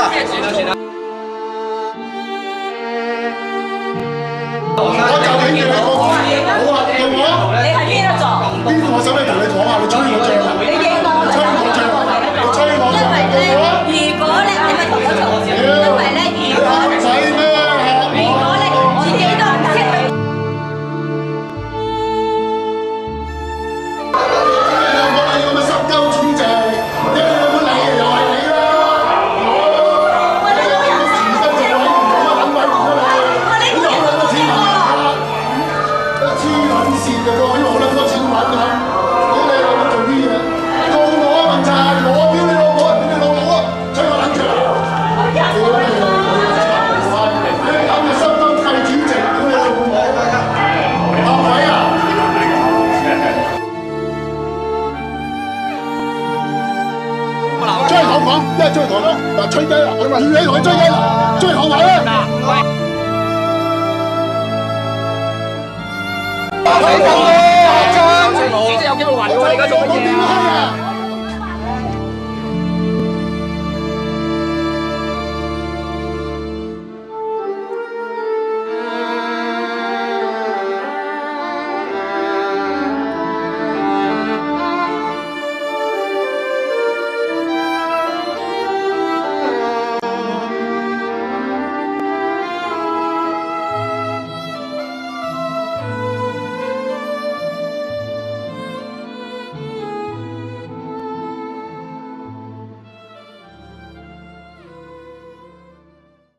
啦。我就領住你講，好啊，到我。你係邊一座？邊個我想你同你講啊？你吹我脹啊？你認我吹我脹啊？你吹我脹啊？如果咧，你咪同我做，因為咧，如果使咩啊？咧，自己都唔識去。你咁嘅濕鳩主席，你有冇理又係你啦？我你有人生做委員會啊，等委員會啊，你有好多錢揾啊！黐撚線嘅都，因為好撚多錢揾啊！你老母做啲嘢，告我啊問責，我屌你老母啊！屌你老母啊！吹我撚住啊！屌你老母啊！你咁嘅濕鳩廢主席，屌你老母！阿偉啊！追口講，一係追台咯，嗱吹雞啦，要你同佢追雞啦，追後位啦。你咁多，只有機會暈咗，你而家做乜嘢啊？